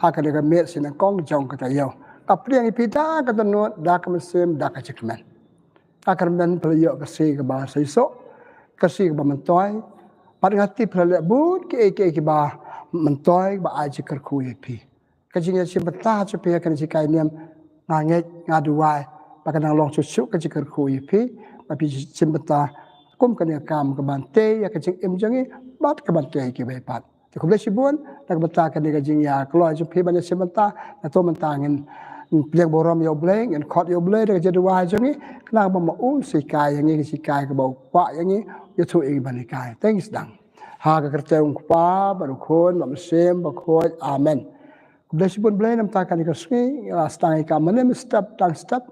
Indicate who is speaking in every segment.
Speaker 1: haka de met sin kong jong ka tayo kapriang ipida ka tanut da ka mesim da ka cikmen akar men pelio ka si ka ba saiso ka si ka ba mentoy pat ngati pelio but ke ba mentoy ba ai cikar ku pi ka jingya simpata chu pe kan cikai niam nganget ngaduai ba kan long chu ka cikar ku pi ba pi simpata kum kan kam ka bante ya ka cik em jangi bat ka bante ki be pat te ko lesibun tak bata kan ka jing ya klo chu pe ban simpata na to menta nginเรียงบรมโยเบลงเงินคอดโยเบลงเด็กจะดูว่าอย่างนี้ขณะมาอุ้มสีกายอย่างนี้สีกายก็บอกว่าอย่างนี้จะถูกอีกบันกายเต็งสังหากกระเจ้าองค์ป้าบรรคนบัมเซมบัคโคดอาเมนกุศลบุญเบลน้ำตากันอีกสิ่งสตางค์การมันไม่สตับตั้งสตับ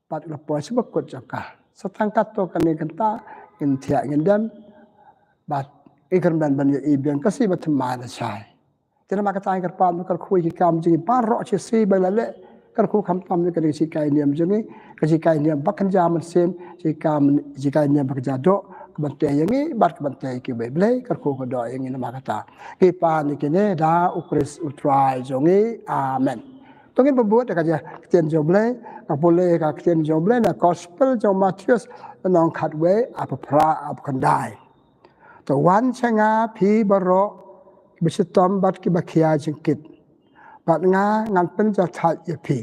Speaker 1: ปัดละปอยสิบกดจับกันสตางค์กัดตัวกันอีกันตาเงินเทียเงินเดิมบัดอีกคนบันบันอีเบียนก็สิบัตรมาได้ใช่จะนำมากระจายกันปานมันก็คุยกิจกรรมจริงป้ารอเชซีไปละเละkan ku kham tam ni kan sikai niam jeni ka sikai niam bakan jaman sem sikai niam bak jado kebante yangi bat kebante ki beble kan ku ko do yangi nama kata ki pa ni kene da ukris utrai jongi amen tongin pembuat ka ja kien joble ka pole ka kien joble na gospel jong Matius nong khatwe apa pra apa kandai to wan changa phi baro bisitom bat ki bakhia jengkit bat nga ngan penจะทัดยพี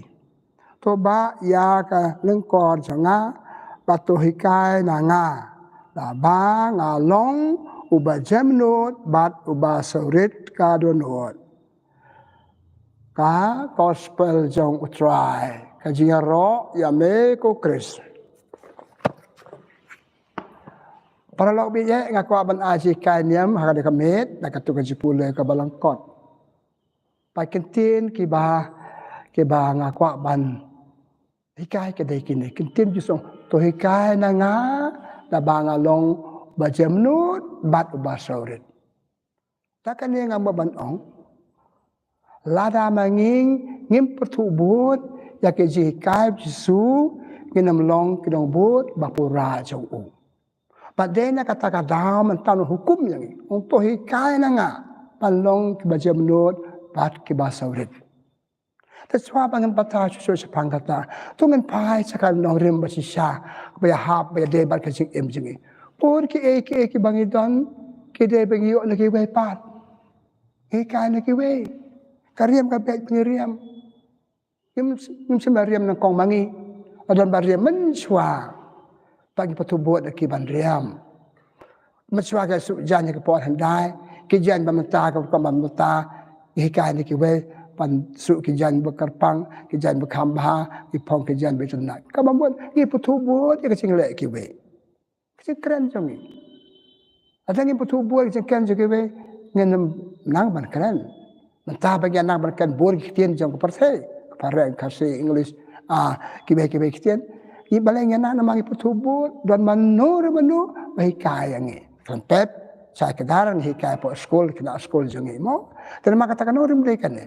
Speaker 1: ตัวบะยากะเรื่องก่อนจะงาบัตตัวหิกายนางาลาบางาลงอุบะเจมโนดบัตอุบะสริตกาโดโนดกากอสเปลจงอุตรายกะจิงรอยาเมโกคริสpara lok bi ye ngaku ban aji kai niam ha de kamet na katu ka jipule ka balangkotไปกันเตียนกีบาง่ากว่าบันฮิกายก็ได้กินเลยกันเตียนจุสงตัวฮิกายนางาดาบางาลงบาเจมนุดบัดอุบาสาวริตถ้ากันเนี่ยงามบันองลาดามางิมปทุบูดอยากจะฮิกายจิสูกินน้ำลงกินน้ำบูดบาปุราเจ้าอูประเด็นนักตะกดาวมันตามหุกุมอย่างนี้องตัวฮิกายนางาปันลงบาเจมนุดbat ke basaurit taswa bangan pata chu sepang kata tungan pai sakal no rem basisha ba hap ba de bat ke sing em jingi por ki bangi don ki de bangi yo lagi we pat e kai lagi we kariam ka bet pengiriam im semariam nang kong mangi adon bariam menswa pagi patubot ki banriam menswa ka su jan ke pot handai ki jan bamata ka bamata hikay ni kiwe pan su kijan bekerpang kijan bekambha ipong kijan betunat kabambon ni putubut ya kecing lek kiwe kecing keren jongi ada ni putubut kecing keren kiwe ngenem nang ban keren mentah bagian nang ban keren bor kitien jong keperse kepare kasih English kiwe kitien i baleng na namang putubut dan manu hikay yangi trompet saya kedaran hikay po school kena school jongi mo dan maka katakan orang mereka ni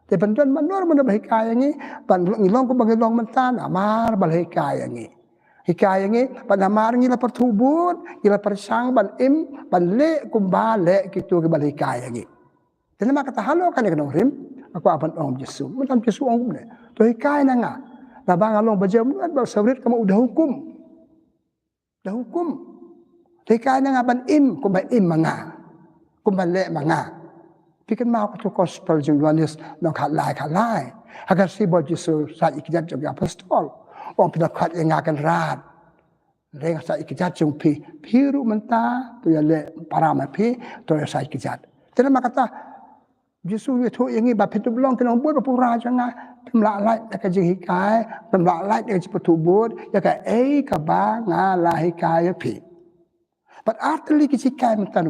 Speaker 1: แต่เป็นต้นมันนวลมันเป็นหายอย่างนี้ปันอีลองก็บางอีลองมันตานอามาร์บัลหายอย่างนี้หายอย่างนี้ปันอามาร์งี้ละpertu budงี้ละpersang ban im ban le kumba le gitu ke bal hายอย่างนี้แต่nama kata halo kan ya kan rim aku apan om Yesus macam Yesus om ni tu hikay na nga na bang along bajam bal sabrit kamu udah hukum hikay na nga ban im kumba im manga kumba le manga Pikan mau tu gospel jeng Yohanes nang khat lai agar si bod Yesus sa ikijat jeng apostol wong pina khat yang akan rat reng sa ikijat jeng piru menta tu ya le parama pi tu ya sa ikijat tena makata Yesus itu yang ba pitu belong kenong bud pura janga pemla lai ka jeng hikay pemla lai ka jitu bud ya ka ka ba nga la hikay pi but artli ki hikay mentan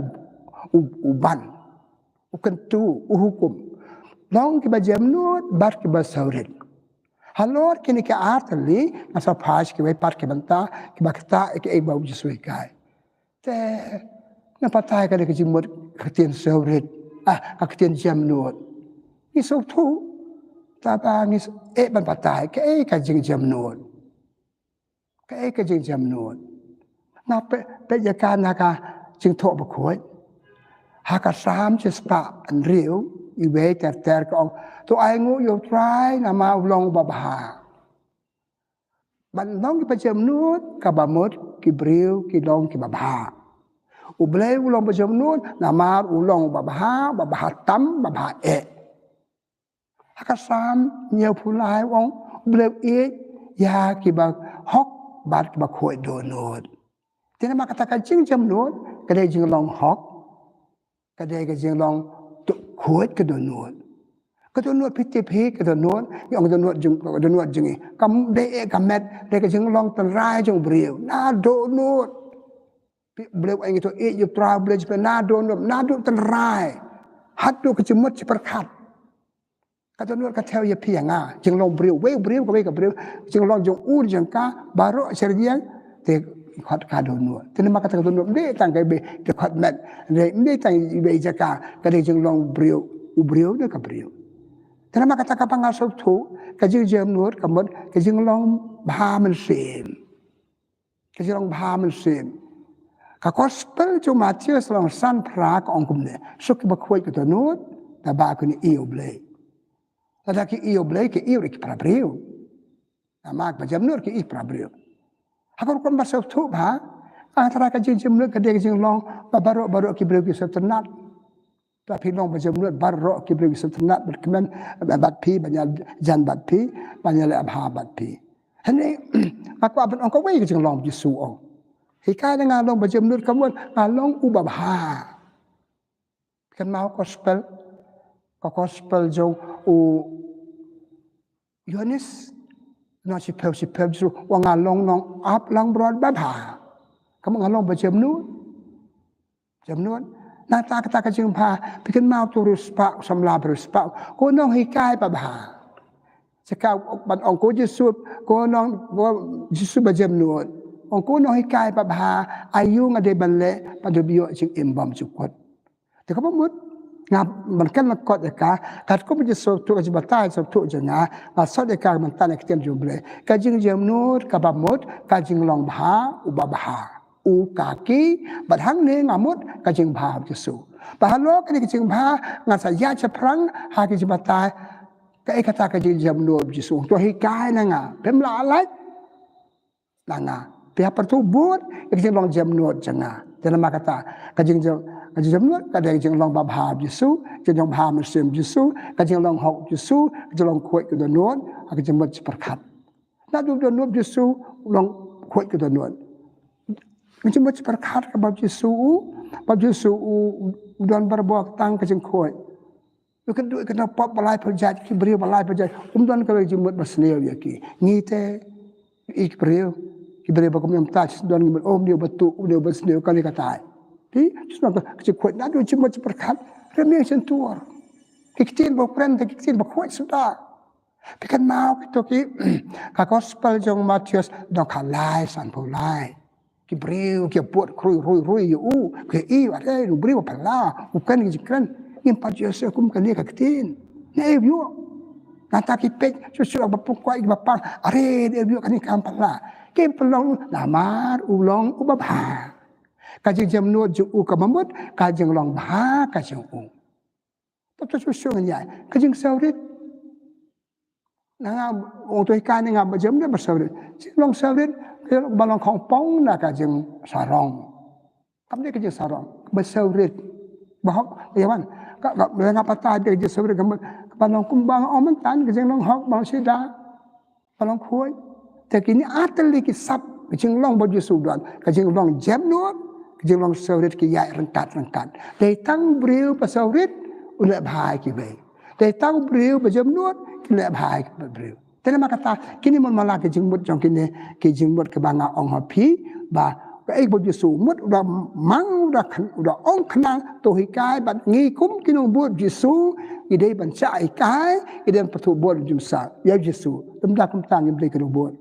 Speaker 1: uban ukentu uhukum long ki bajam nut bar ki basaurit halor kini ka artli asa phas ki par ki banta ki bakta ki bau Yesus kai te na patay ka ki jimot khatien saurit khatien jam nut ni so thu ta ba ni ban patay ka jing jam nut ka jing jam nut na pe ya ka na ka jing tho ba khoi haka sam je spa an riu iwe ter ka ong to ai ngu yo try na ma long ba ba ban long ki pa jem nut ka ba mot ki breu ki long ki ba ba u ble u long pa jem nut na ma u long ba ba tam ba ba e ka sam nhiều phu lai ong ble e ya ki ba hok bat ki ba khoi do nut thế mà kata ka jing jem nut ka de jing long hok ka de ka jing long tu khoi ka do nut ka do nut piti phi ka do nut yong do nut jing kam de ka met de ka jing long tan rai jong briu na do nut beliau ang itu you try beliau na do tan rai hat do ka jimut ci perkat ka do nut ka tel ye pi nga jing long briu ka we ka briu jing long jong u jing ka baro serjian te khot ka do nut thế mà kata ka do nut de tang ka be te khot met de tang be jaka ka de jing long briu u briu de ka briu thế mà kata ka pangal so thu ka jing jem nut ka mot ka jing long ba man sem ka jing long ba man sem ka gospel chu Matius long san pra ka ong kum ne so ki ba khoi ka do nut ta ba ku ni io ble ta ki io ble ki io ki pra briu amak ba jem nut ki i pra briu Hakor kon basau tu ba, antara ka jing mlut ka de jing long baro ki breu ki setenat. Tapi long ba jing mlut baro ki breu ki setenat berkemen bat pi banyak jan bat pi banyak le abha bat pi. Hani aku abang ong ko wei ki jing long ji su ong. Hikai dengan long ba jing mlut kamun long u ba ha. Kan mau gospel jong u Yohanes nó chỉ phèo chứ và ngàn long nong áp long bron bát hà các ngàn long bờ chấm nút na ta cái chừng pha thì cái mau tu ruspa sam la ruspa cô nong hi kai bà hà sẽ cao bạn ông cô Giêsu cô nong Giêsu bờ chấm nút ông cô nong hi kai bà hà ayu ngade ban le pada bio chừng im bam chukot thì các bạn ngap man kan kot ka kat ko bi so tu ka batai so tu janga ba so de ka man tan ektem jumble ka jing jem nut ka ba mot ka jing long bha u ba bha u ka ki ba hang ne ngamut ka jing bha bi so ba lo ka ni jing bha nga sa ya cha prang ha ki batai ka e kata ka jing jem nut bi so to hi kai na nga pem la lai na nga pihak pertubut ka jing long jem nut janga dalam kata ka jing jem nut ka de jing long ba bha Yesu jing long bha muslim Yesu ka jing long hok Yesu jing long khoi ka do nut ka jing mat perkat na do nut Yesu long khoi ka do nut jing mat perkat ka ba Yesu don berbok tang ka jing khoi kan du kan pop balai project ki brio balai project don ka jing mat basneu ya ki ngite ik brio ki brio ba ko mem touch don ngi om dia batu dia basneu kali katai Ti, cuma kecil kuat nak dua cuma berkat remeh sentuh. Kecil berperan, kecil berkuat sudah. Tapi mau kita ki gospel jong Matius dong kalai san pulai. Ki beriu ki buat rui u ki i ada lu beriu pala bukan jikan impat Yesus kum kan dia kecil. Nei view. Nata ki pek susu bapuk kuat bapang are dia view kan kan pala. Ki pelong namar ulong ubabha. Kajing jam nuot ju u kamamut kajing long bha kajing u to su nya kajing saurit na o to ka ni nga ba jam ne ba saurit long saurit balong khong pong na kajing sarong kam de kajing sarong ba saurit ba hok ya man ka nga pata de kajing saurit kam balong kumbang o man tan kajing long hok ba sida balong khoi te kini atli ki sap kajing long ba ju su dan kajing long jam nuot Kajing long saurit ki yai rengkat. Dai tang beriu pa saurit ulek bahai ki bei. Dai tang beriu pa jam nuot ki ulek bahai ki beriu. Tena kata kini mon mala kajing mut jong kini kajing mut ke banga ong hapi ba ka ek bo Yesu mut udah mang udah ong kenang to hikai bat ngi kum kinong buat Yesu idei ban chai kai idei patu buat jumsa ya Yesu temda kum tang yang beli kinong buat.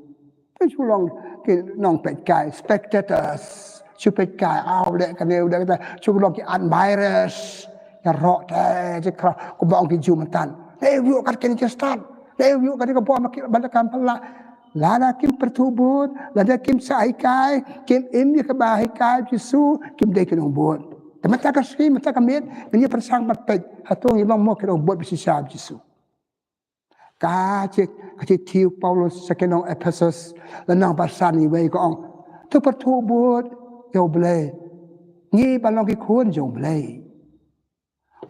Speaker 1: Tu long ki nong pet kai spectators supaya kai awak kan dia udah kata cukup lagi virus ya rok je kra ko ba ong ki jumantan view kat ken start view kat ko ba mak balakan pala lada kim pertubut lada kim sai kai kim im ya ka ba kai Yesu kim de ken buat Mata kasih, mata kamit, ini persang patpej, hatong ilong mo kira buat bersisa Yesus. Kacik tiu Paulus sa kinong Ephesus, lanang basan iway ko ang, tu patubot, yaw belay. Ngi balong kikun yaw belay.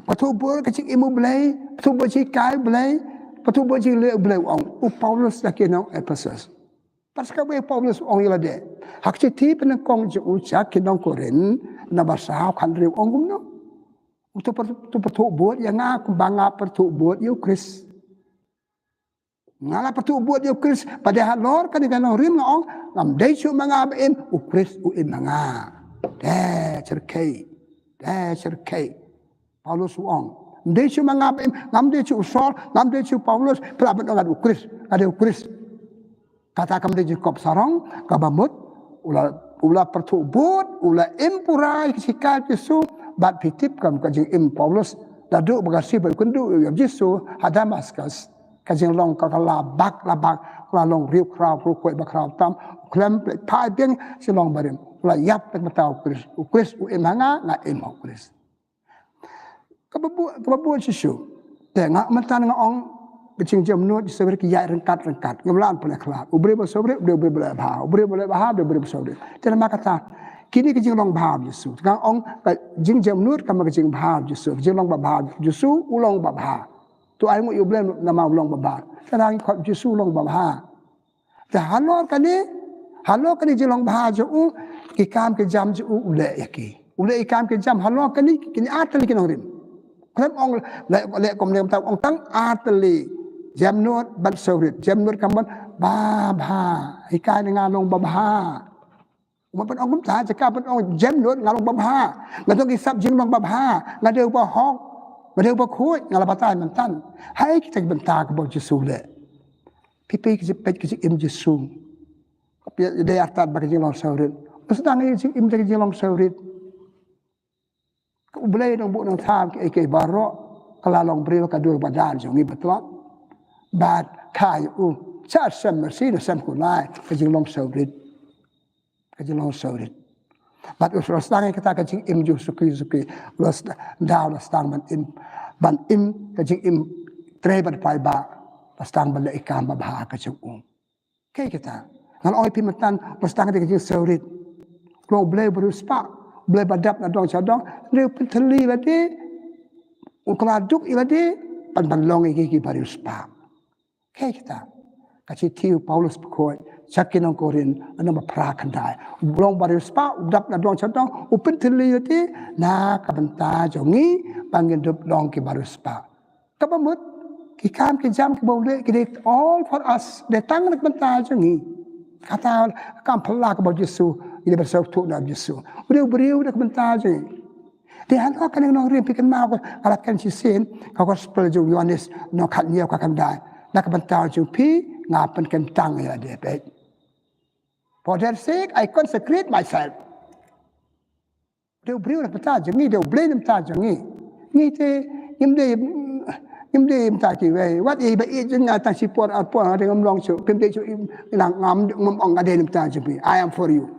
Speaker 1: Patubot kacik imu belay, patubot cikay belay, patubot cikay belay ang, Paulus sa kinong Ephesus. Paskawe Paulus ong ilade. Hak ti penengkong je ucak kinong Korin na basah kan riu ong gumno. Tu pertubut yang aku bangga pertubut yu Kris. Ngala pertubut yu Kris pada halor kan kanong rim ong ngam dai chu manga em u Kris u im manga. Cerkei. Paulus ong. Dai chu manga em ngam dai chu Saul, ngam dai chu Paulus pelaban ong u Kris. Ada u Kris. Kata kami Jacob sarong kabamut ula pertubut ula impurai sikal Yesus bat pitip kam kajing im Paulus dadu bagasi berkundu Yesus Damaskus kajing long kakala bak labak long riu kraw koi bakraw tam klem pai beng silong barim ula yap tak matau Kris u imanga na im Kris kababu Yesus tengak mentan ngong kecing jam nut seber kiai rengkat ngemelan pun kelat ubri bersobri dia boleh bahar dia boleh bersobri jangan kata kini kecing long bahar Yesus kang ong jing jam nut kama kecing bahar Yesus jing long bahar Yesus ulong bahar tu ai mu ublen nama ulong bahar terang khat Yesus ulong bahar ta halor kani jing long bahar jo ki kam ke jam jo ule ikam ke jam halor kani kini atal kinong rim klem ong le kom le tam ong tang atali jam nut ban sawrit jam nut kaman babha ikai ngalong babha umapan ong ta jaka pan ong jam nut ngalong babha ngatong isap jing long babha ngadeu ba hok ngadeu ba khuy ngalabatai mantan hai kita bentar ke bo Yesus le pipi ke pet ke im Yesus de atat ba ke jing long sawrit sedang jing im ke jing long sawrit boleh dong bu nang tham ke barok kalalong brio ka dua badan jong ni betlot bad kai cha sem mercy na sem kulai ka jing long sawrit bat us stang kita ka jing im ju suki los down stang ban im ka jing im trebat pai ba stang ban ikam ba ka jing kai kita ngal oi pi matan stang ka jing sawrit klo blay beruspa boleh badap na dong cadong riu penteli ladi ukladuk iladi pan long iki baru spa kai kita kasi tiu Paulus pekoi sakin ong Korin ana pra kandai long baru spa udap na dong cadong upenteli ladi na kabenta jongi pangin dup long ki baru spa kabamut ki kam ki jam ki boleh ki all for us datang nak benta jongi kata kam pelak about Yesus ini bersau tu nak Yesus beriu dah bentar je dia hal kan yang rim pikan mau alatkan sisin kau gospel jo Yohanes no kat niau ka kandai nak bentar je pi ngapen kentang ya dia baik for that sake I consecrate myself dia beriu dah bentar je ni dia boleh bentar je ni te im de im ta ki we wat e ba e jeng ta si por de ngom long chu pim de chu lang ngam ong ga de bentar je pi I am for you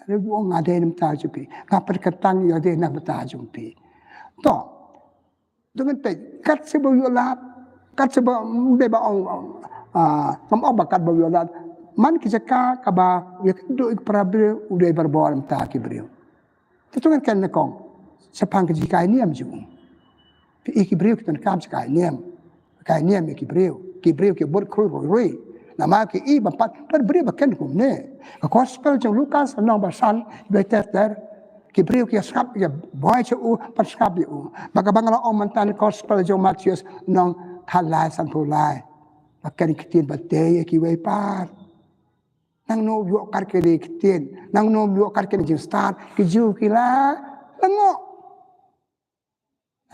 Speaker 1: Ribu ong ada yang mentajumpi, ngapar ketang ya dia nak mentajumpi. Toh, dengan teh kat sebab yolat, kat sebab beba ong ngam bakat bau yolat, man kijaka kaba ya do ik prabre udah berbawa mentaki beliau. Itu kan nekong, sepang kijika ini am jung. Pi iki beliau kita kam sekai niam iki beliau ki bor krui. Nama ke i bapat beri bakan kum ne gospel jong Lukas nong basan beter ki brio ki skap ya boy chu pas skap yu baka bangala om mantan gospel jong Matius nong khalai san pulai bakan kitin batay ki we par nang no yo kar ke de kitin nang no yo kar ke jing start ki ju ki la lengo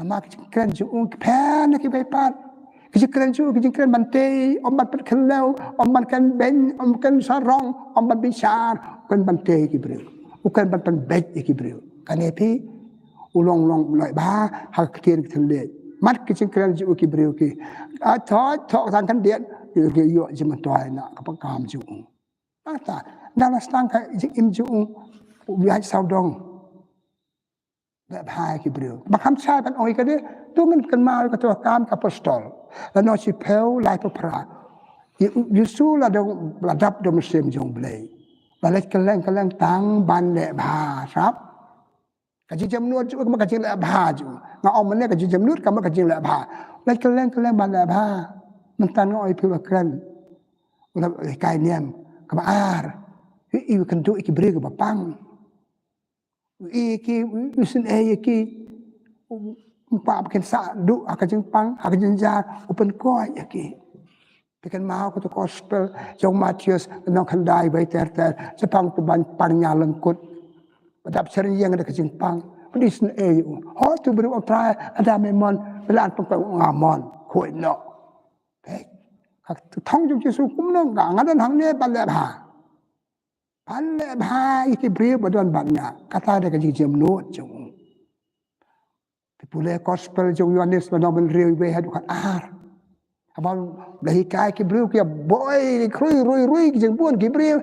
Speaker 1: nama ki kren ju ki pan ki we par Kejikran bantai, ombat perkelau, ombat kan ben, ombat kan sarong, ombat besar, bukan bantai kibriu, bukan bantai bet kibriu. Kanepi ulong mulai bah hak kiri terlihat. Mat kejikran juga kibriu ki. Thot tangkan dia, yo jema tuai nak apa kam juga. Mata dalam stangka im juga biar saudong. le bha ki brio ba kham sai ban oi ka de tu ngan kan ma ka to kam ka apostol la no si peu lai pa pra Yesu la dong la dap dom sem jong blai la let ka leng tang ban le bha sap ka ji jam nuot ma ka ji le bha ju nga om man ne ka ji jam nuot ka ma ka ji le bha let ka leng ban le bha man tan ngoi pi ba kran la kai niam ka ba ar i kan tu ki brio ba pang iki usin ki pa ken sa du akajing pang akajing jar open ko ki pikan mau ko to gospel jong Matius no kan dai bai ter sepang tu ban parnya lengkut padap sering yang ada kajing pang pedis ho tu beri otra ada memon belan pang ngamon ko no kak thong ju Yesu kum no ngadan hang ne ban le bha iki beri badon bannya kata ada kajing jam no jong pule gospel jong Yohanes menaben riu we hadu kan abang dahi kai ki brio ki boy rui ki jeng buon ki brio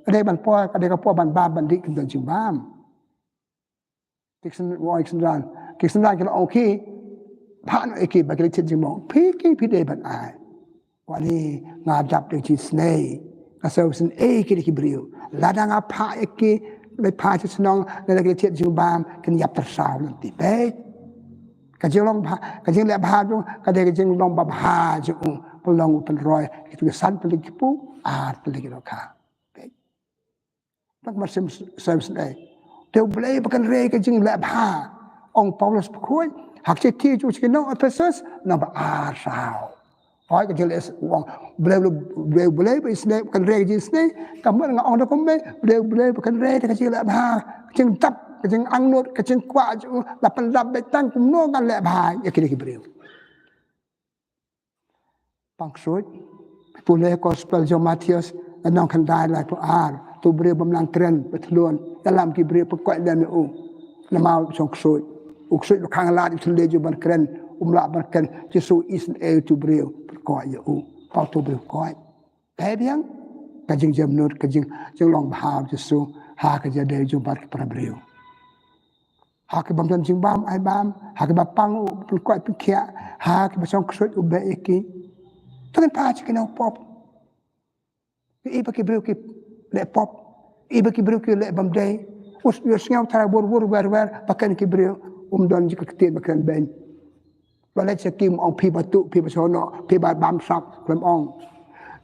Speaker 1: ada ban po ada ka po ban ba ban dik kin jeng bam tiksen woi kisen ran ki la oki phan ki ba ki jeng mong pi de ban ai wani nga dap de chi snei ka so sen ki brio ladang apa ki le pa chi snong le ki jeng bam kin yap ter saw nanti be ka jeng long ba ka jeng le ba ju ka de jeng long ba ba ju pelong pen roy itu san pelik pu pelik ro ka tak masem service dai teu blai bakan re ka jeng le ba ong Paulus khoi hak che ti ju chi no Ephesus no ba sao hoi ka jeng le wong blai ba isne kan re jeng isne kam nga ong da kom blai bakan re ka jeng le ba jeng tap kajeng angnut kajeng kwa ju lapan lap betang kumno kan le bhai ya kini kibreu pangsut pule gospel jo Matius anong kan dai lai pu tu breu bamlang tren betluan dalam kibreu pekoi dan u namau song ksut uksut khang la di tule ju ban kren la ban kren Jesu is tu breu pekoi ya u pa tu breu koi kai biang kajeng jam nur kajeng long bhau Jesu ha ka ja de ju bar para breu hak bam dan jing bam ai bam hak ba pang u pekoi pekia hak ba song ksut u be iki tangan pa chi kena pop iba ki breu ki le pop iba ki breu ki le bam dai us yo sngau tara bor wer pakan ki breu don ji ketin bakan ben wala cha kim ong pi batu pi basono pi ba bam sak lam ong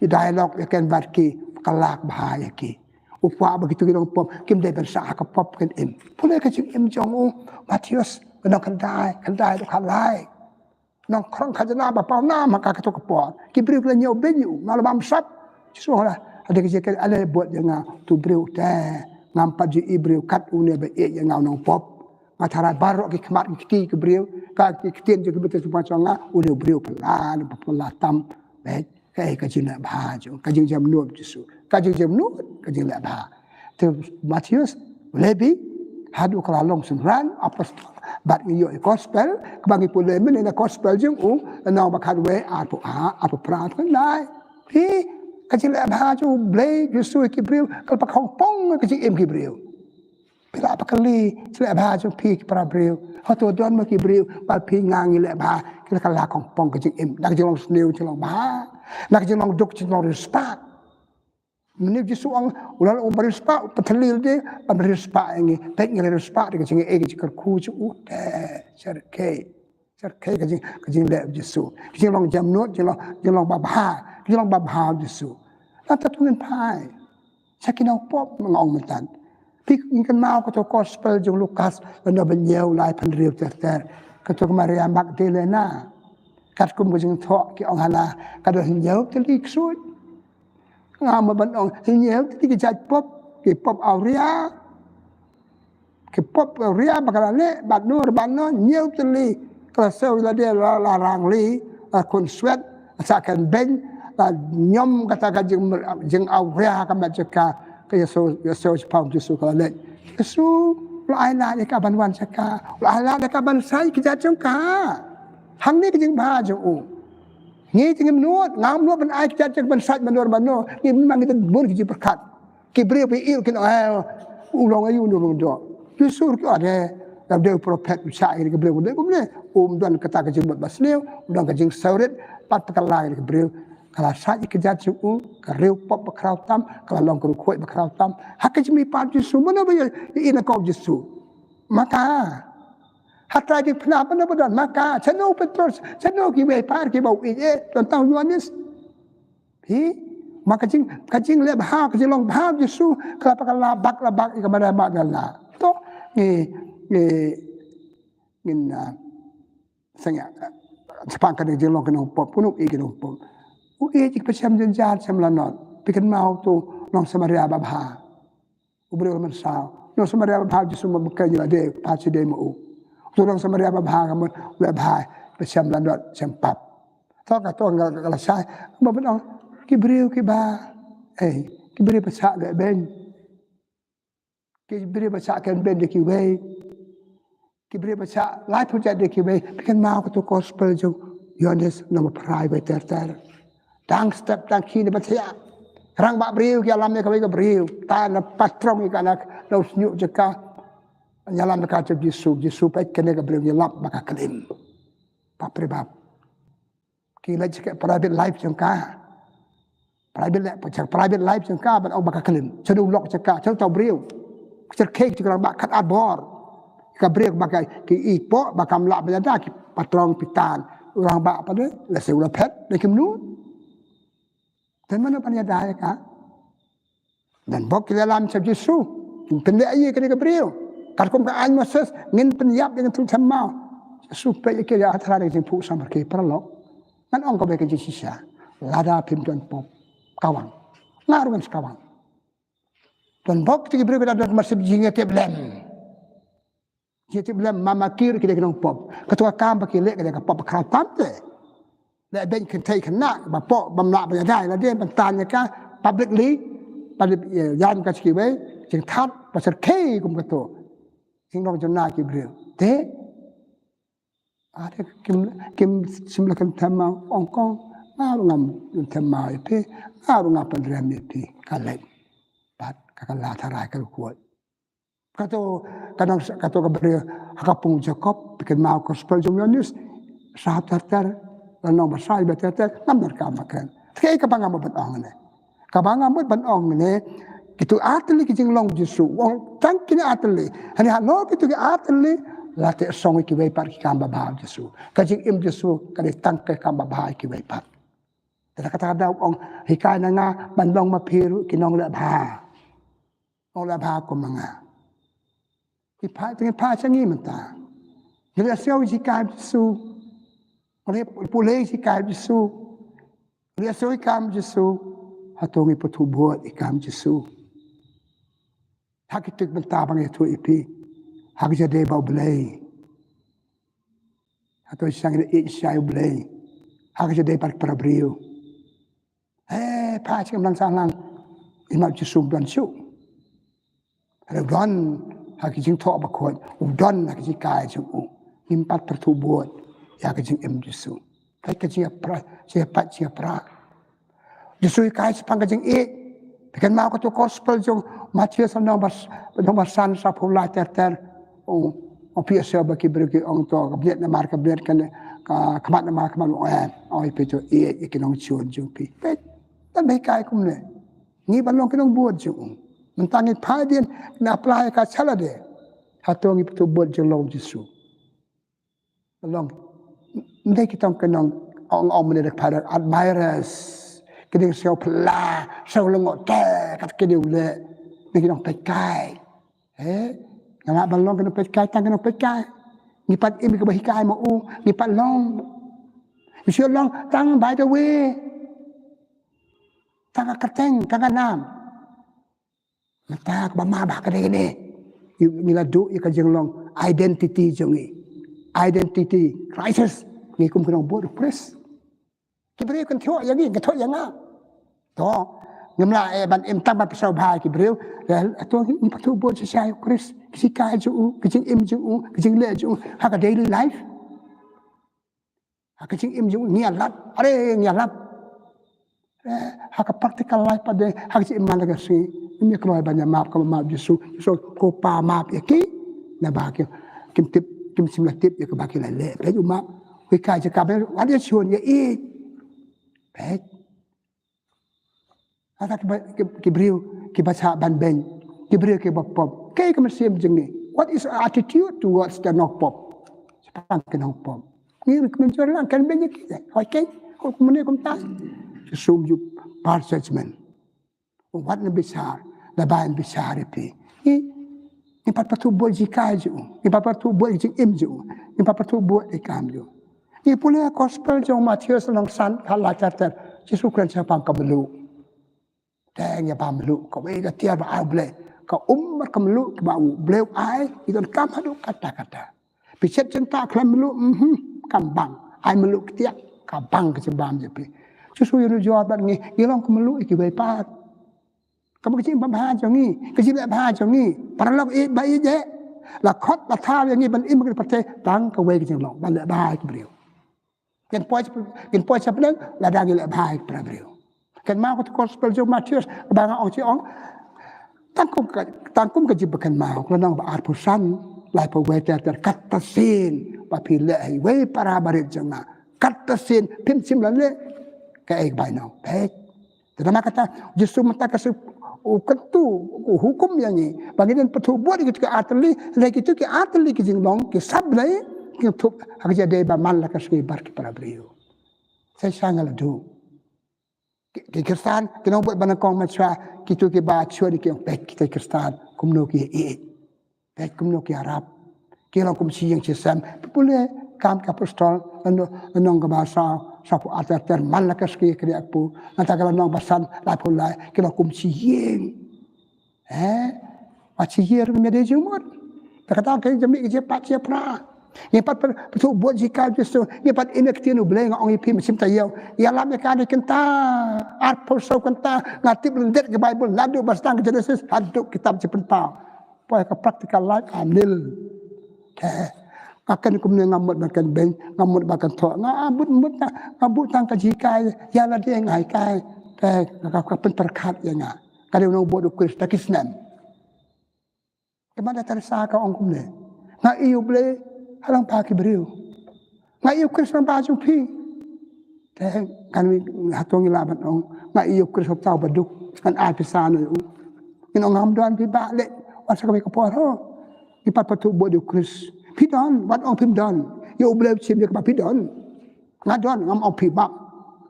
Speaker 1: i dialog ya kan bat ki kalak bahaya ki upwa begitu ki dong pop kim dai ban sa ka pop kan im pule ka chi im jong u Matius kan kan dai do kan lai nong krong khajana ba pau na ma ka to ka po ki breu la nyo ben yu na bam sap so la ada ke ke ale buat yang tu breu te ngam pa ji ibreu kat u ne ba e yang nong pop matara barok ki kmat ki ke breu ka ki tien je ke betul semua changa u ne breu pala tam be ka ji na ba ju ka ji jam nu su ka ji jam nu ka ji la ba tu Matius lebi hadu kala long semran apostol bat yo gospel kebangi pule men na gospel jeng u na bakat we apu pra kan dai pi kajil ba ju blai Yesu ki breu kal pa khong pong kajil em ki breu pila pa kali sile ba ju pi pra breu hoto don ma ki breu pal pi ngang le ba kila kala khong pong kajil em nak jong sneu jong ba nak jong dok jong respect Meni Yesu ang ulan o barispa patalil de barispa ngi tek ngi rispa de kajing e kajing ku chu de serke kajing le Yesu kajing long jam not jing long ba ba Yesu la ta tunen pai sakin au pop ngong mentan pik kan mau ko to gospel jong Lukas na ben yeu lai pan riu ter ka to Maria Magdalena kat kum kajing tho ki ong hana ka do yeu te lik suit ngam ban ong hinyel ti ki jat pop auria ki pop auria bakala le bat nur ban no nyel tli kala so la de la rang li kun swet asakan ben la nyom kata ka jeng auria ka ma jeka ka so pau Jesu kala le Jesu la ila de ka ban wan saka la ila de ka ban sai ki jat jong ka hang ni ki jeng ba jong u ngi tingem nuot ngam nuot ban ai jat ban sat ban nur ban no ngi memang kita bun ki berkat ki breu pi il kin ulong ayu no do Yesus ki ade Dia profet usai ke beliau dia kemudian dan kata ke jembat basliu dan ke jeng saurit pat pekalai ke beliau kalau saja kejat suku kereu pop bekrau tam kalau long keru kuat bekrau tam hak jemi pat jisu mana ba ina kau jisu maka hatta di pernah badan maka ceno petros ceno ki we par ki bau tentang Yohanes maka kajing le bah kajing long bah jisu kalau pakal labak kepada bagala to ngin sanya sepangkan jeng long kenong pop punuk kenong pop jik pasam jenjar semlanot pikan mau tu long samaria babha ubre man sao long samaria babha jisu mabuka jila de pasi de mau tu long samaria babha kamu le bah pasam lanot sempap to ka to ngala sai babon kibriu kiba kibriu pasak ga ben kibriu pasak kan ben de kiwe kibriu pasak lai project de kiwe pikan mau tu gospel jo Yohanes nama private ter dang step dang kini batya rang ba briu ki alam ne kawe ka briu ta na patrong ikanak laus nyu jeka nyalam ka Yesu pa kene ka briu yalap baka kalim pa prebab ki la jeka private life jengka private life jengka ban au baka kalim chadu lok jeka chadu tau briu cer cake jeka ba kat abor ka briu baka ki ipo bakam la benda ki patrong pitan orang ba apa de la seula pet de kimnu dan mana panyada ka dan bok dalam sabji su pendek aye kena ke beliau kalkom ka an Moses ngin penyap dengan tu sama supaya ke ya athara de pu samar ke perlo man ong ko be ke sisa lada pim tuan pop kawan ngaruan kawan dan bok ti beliau ada masih jinga te blem Jadi bilang mama kiri kita kena pop. Ketua kam pakai lek kita pop kerap tante. Lek ben kita kena bapak bamla berjaya lah dia bertanya kan publicly pada yang kasih kiwe sing tat pasal K kum ketua. Sing dong jona kibril. Te ada kim semelakan tema ongkong ngaru ngam tema itu ngaru ngapan rem itu kalai. Pat kakala tarai kalau kuat. Kato kabri hakapung Jacob bikin mau gospel Yohanes sahab terter lanong basai beterter namar kamakan kaya kabanga mo banong ne kabanga mo banong ne kitu atli kijing long Yesu wong tangkini atli hani halo kitu ki atli late song ki way par ki kamba ba Yesu kajing im Yesu kali tangke kamba ba ki way par kata daw ong hikay na nga bandong mapiru kinong labha ong labha ko mga dengan pasang ini mentah. Jadi asal jika Yesus, oleh pulih jika Yesus, oleh asal ikam Yesus, hatungi pertubuh ikam Yesus. Hak itu mentah bang itu ipi, hak jadi bau belai, atau sang ini saya belai, hak jadi para beliau. Pasang lang salang, imam Yesus dan Yesus. Ada don hak jing tok bakot udon hak jing kai jing impat pertubuh ya ke jing em Yesu kai ke jing pra siapa Yesu kai sepang ke jing bikin mau ke tu gospel jong Matius nomor san sa pula ter o piasa baki berki ong to kablet na marka blet kan kamat na marka man oi pejo ikinong chion jong pi tan mai kai kum ne ni balong kinong buat jong mentangi padian na apply ka sala de hatongi tu buat jelong Yesu long ndai kitong kenong ong menede pada admirers keding sio pla sio lengo te kat keding le ni kitong pekai ngala balong kenong pekai tang kenong pekai ngipat imi ke bahikai mo ngipat long sio long tang by the way tang kateng tang nam mata bama ba ka ni nila do ka jeng long identity jongi identity crisis ni kum kenong board press kibreu kan thio yang ni ka thio yang a to ngamla ban em tam ba pasau bhai kibreu to ni patu board sai chris kisi kai ju kijing im ju kijing le ju ha ka daily life ha kijing im ju ni alat are ni alat ha ka practical life pada ha kijing im malaga si ini keluar banyak maaf kalau maaf Yesus ko pa maaf iki na bakyo kim simlatip ya kebaki lele pe uma wi kai je kabe ada chuan ya i pe ada ki brio ki bacha ban ben ki brio ki bop kai ka mesim jengi what is our attitude towards the nok pop sepang ke nok pop ni rekomendasi lang kan ben ki okay ko mene kom ta sum ju par judgment what na besar da ban besar pe ni patu buat jika je ni patu buat je im je ni patu buat ikam je ni pula gospel jong Matius long san khala chapter Yesus Kristus pam kabelu tang ya pam lu ko be ga tia ba ble ka ka melu ka ba bleu ai idon kam hadu kata picet cinta klam melu kam bang ai melu tia ka bang ke bam je pe Yesus yu jawab ban ngi ilong ka melu iki be pat kamu kecil bahan jangi, kecil bahan jangi. Paralog bayi je, la kot la thao jangi ban im ke pate tang ke wei kecil long, ban le bahan ke beliau. Kan poin sebenang la dah le bahan ke beliau. Kan mau ke gospel jom Matius bang ong ci ong tangkum ke jiba kan mau la nang ba ar pusan lai po wei ter kata sin ba pi le wei para barit janga. Kata sin pim sim la le ke ai bai nau. Baik. Terima kata justru mata kasih kentu hukum yang ni bagian patu buat itu ke atli lagi itu ke atli ke jinglong ke sablai ke tuk hak jadi ba mal la kasih bar ke para beliau saya sangat du ke Kristen kita buat banakong macam kita ke ba cuai ke pek kita Kristen kumno ke pek kumno ke Arab kira kum si yang sesam boleh kam ke apostol nong ke bahasa sapu atar malakas ke kriakpu nata kala nong basan la pulai kila kum siyeng acier mede jumur kata ke jami je pat je pra ye pat tu buat jika justru ye pat inaktin ubleng ong ipi mesim tayau ya lam ya kan kenta ar porso kenta ngatip lendet ke bible ladu bastang Genesis haduk kitab jepenta poy ke practical life amil akan kumne ngamut makan ben ngamut makan tho ngabut tang kajikai ya la dia ngai kai ka pen perkat ya nga kada no bodo Kristus takisnan kemana tersa ka ong kumne nga iu ble halang pa ki beriu nga iu Kristus ba ju pi kan hatong ilaban ong nga iu Kristus tau baduk kan a pisano ino ngam doan pi ba le wasa ka ko ho ipat patu bodo Kristus pidon wat ong pim don yo bleu chim ye ka pidon ngadon ngam ong pi bab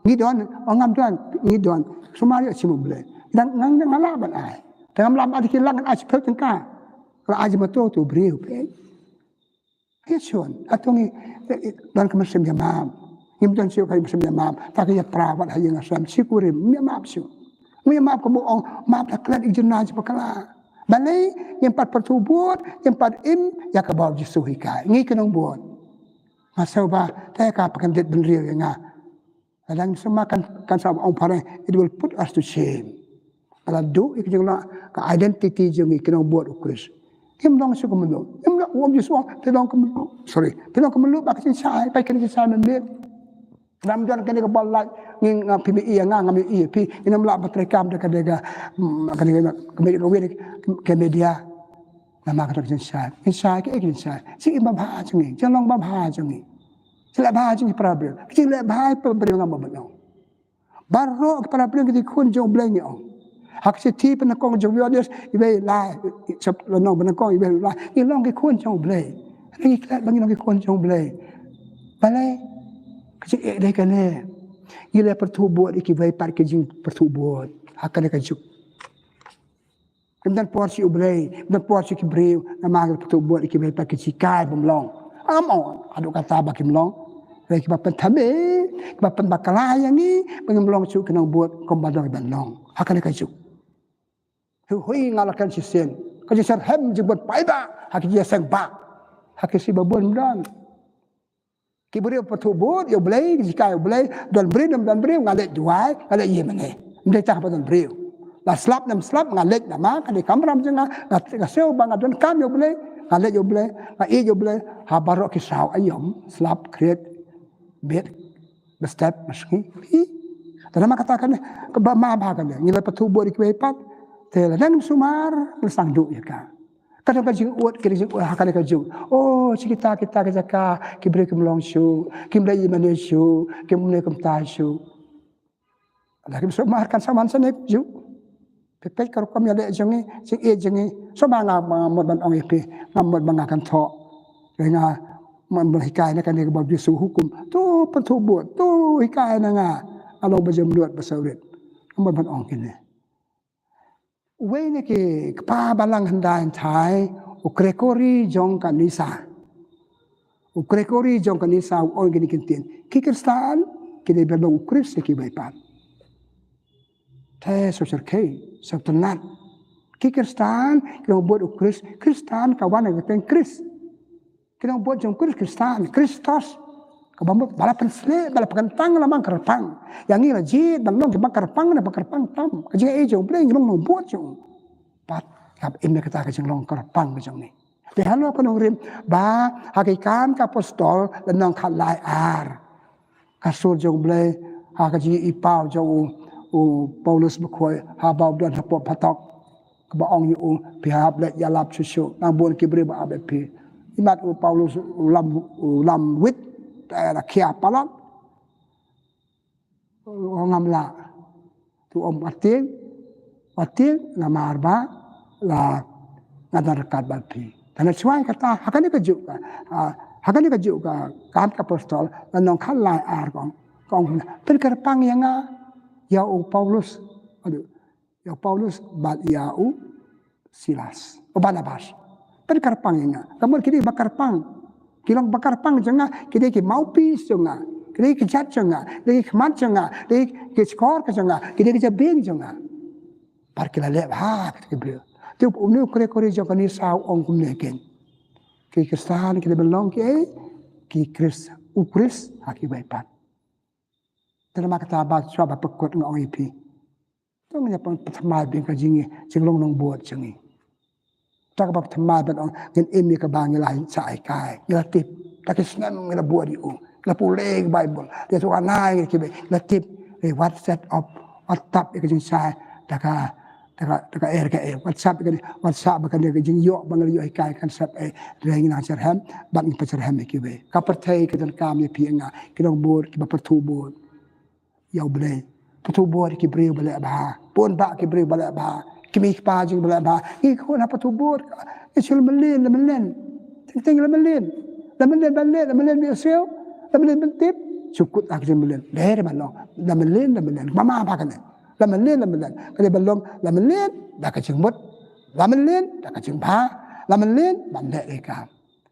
Speaker 1: ngidon ong ngam don ngidon sumari chim bleu dan ngang ngalaban ai ngam lam adi kilang ai pel tengka la aji mato tu breu pe kechon atongi dan kemesim ya mam ngim don siu kai mesim ya mam ta ka ya prawat ha yang asam sikurim mi map siu mi map ko ong map la klan ijna ji pakala balai yang pat pertubuat yang pat im ya ka baw jisu hikai ngi kenong buat masau ba ta ka pakan det ben real nga kadang semua kan sa ong pare it will put us to shame ala do ik jengla ka identity jeng ngi kenong buat ukris kim dong su kemelo im la wong jisu te dong kemelo sorry te dong kemelo ba ka sai pa kan sai men met ram jan kan ka bal la ngi pimi iya ngami iya pi inam la batrekam de kadega kadega kemedi rowe ke media nama kata insya ke insya si imam ha jungi jalong bab ha jungi sila ba jungi problem sila ba problem ngam bano barro ke problem ke kun jong bleng ong hak si ti pen kong jong yodes ibe la sap lo nong pen kong ibe la ilong ke kun jong bleng ni klat bangi long ke kun jong bleng balai ke de kane ila pertubuat ikibai par ke jing pertubuat akan ka juk kemudian porsi ublei kemudian porsi kibreu nama pertubuat ikibai par ke jikai bumlong amon adu kata bakim long lagi bapen tabe bapen bakalaya ni pengemlong su kenang buat kombadong banlong akan ka juk hui ngalakan sisen ka jisar hem jebot paiba hak jisang ba hak si babon dan kibriu pertubuat yo blei jika yo blei dan beri ngalet juai ngalet ye mene ndai tah padan beriu la slap ngalet nama kan di kamera jenga ngaseu bang adon kam yo blei ngalet yo blei la e yo blei ha barok ki saw ayom slap create bet bestep meski tanama katakan ke ma ba kan ni la pertubuat ki wepat tela dan sumar sang du ya ka Kadang kajing uat kajing uat hakane kajing. Oh, kita kejaka ki beri kemlong syu, ki beri imane syu, ki mune kemta syu. Ada ki maharkan saman sane ju. Pepek karo kami ada jengi, sing jengi. So banga mod ban ong epe, ngamod bangakan tho. Nga man hikai na kani ba bisu hukum. Tu patubot, tu hikai na nga. Alo ba jam luat basawrit. Ngamod ban ong kini. Uwe ni ki kpa balang handain thai ukrekori jong kanisa. Ukrekori jong kanisa on gini kintin. Ki kristaan kini belong ukris ki baipan. Thai social kei sabtanat. Ki kristaan kini buat ukris kristaan kawan yang keten kris. Kini buat jong kris kristaan Kristos. Kabambut balapan sle balapan tang lamang kerpang. Yang ini lajit balong ke kerpang na kerpang tam. Kajing ejong pleng long buat jong. Pat kap imna kata kajing long kerpang kajing ni. Di halo penong rim ba hakikan ka apostol dan nong khalai ar. Kasur jong ble ha kaji ipau jong Paulus bekoi ha bau dan hapot patok ka ong yu pihab le yalap susu nang bon kibre ba abepi. Imat Paulus lam wit daerah kia palat ngamla tu ating ngamar ba la ngadar kat balpi dan suai kata hakani ka juga kan ka apostol dan nong khalai ar kong perkerpang yang ya Paulus bal ya Silas Barnabas perkerpang yang kamu kini bakarpang Kilang bakar pang jenga, kini ki mouthpiece jenga, kini ki jat jenga, kini ki mat jenga, kini ki skor jenga, kini ki jabing jenga. Par kila lep ha ki beliau. Tu unu kore jong ni sau ong kum leken. Ki kristan ki belong ki kris ukris haki baipat. Terima kata ba swaba pekot ngong ipi. Tu menyapa pertama bin ka jingi jinglong nong buat jengi. Tak apa temal ban gen imi ka bang lain sai kai latip tak isnan ngela buat yu la puleh bible dia tu anai ki be latip WhatsApp of WhatsApp ke jing sai taka WhatsApp kan dia jing yo bang yo kai kan sap reng na charham ban pacarham ki be ka perthai ke dan kam ye pienga ki dong buat ki ba pertu buat ya ble pertu buat ki bre bale ba pon ba ki bre bale ba kimi pajing bela ba iko na patubur isul melin ting melin biasel melin bentip cukut ak melin der malong melin mama apa kan melin kali belum melin dah kacing mut melin dah kacing ba melin bande eka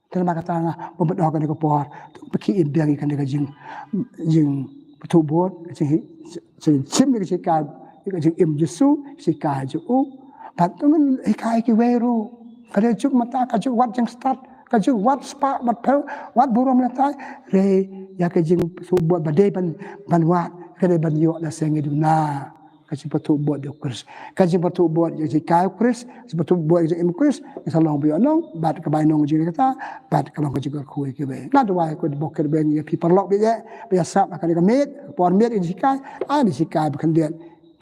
Speaker 1: terima kata nga pembet kan ko por peki biang ikan dia jing patubur jing sim ni ka jing im Yesu sikai ju patungan ikai ki weru kada juk mata ka juk wat jeng start ka juk wat spa wat pel wat burom latai re ya ka jing buat badai ban wat kada ban yo la sengi duna ka jing patu buat kurs ka jing patu buat je kai kurs patu buat je im kurs salong bi onong bat ka bai nong jing kata bat ka long ka jing ku ki be na do ko boker ben ya pi perlok bi je biasa ka ka met por met in sikai di sikai bukan dia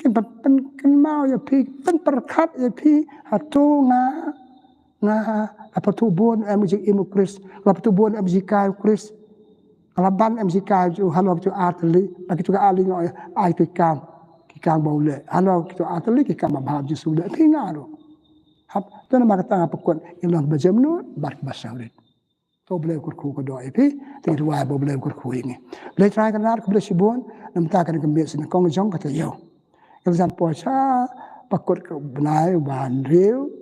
Speaker 1: kan mau ya pi pen perkat ya pi hatu nga apa tu bon MJ Kris apa tu bon MJ Kris alaban MJ ju halo tu atli bagi tu ali ngo ai ki kam baule halo tu atli ki kam bahab ju sudah tingaro hab tu nama kata pekon ilang bajamnu bar basawrit to boleh kurku ko do pi ti ruai boleh kurku ini boleh try kan ko boleh sibon nam ta kan kembia sin kong jong kata yo Kemudian puasa pakut ke benai bahan riu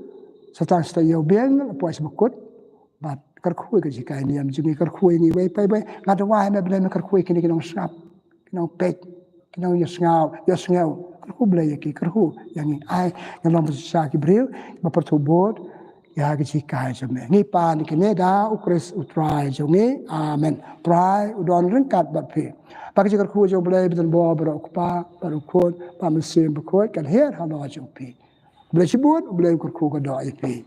Speaker 1: setang setayau biang puasa pakut bat kerkui ke jika ini am jungi kerkui ni bai ngada wah na bela kerkui kini kinong sap kinong pek kinong yosngau kerku bela yaki kerku yang ai yang lam sa ki briu bapertubot ya ke jika jame ni pa ni kene da ukris utrai jungi amen try udon rengkat bat pi Bagi jika ku jauh boleh betul bawa berokpa berukun pamesim berkut kan her halo jauh pi boleh sebut boleh ku doa ipi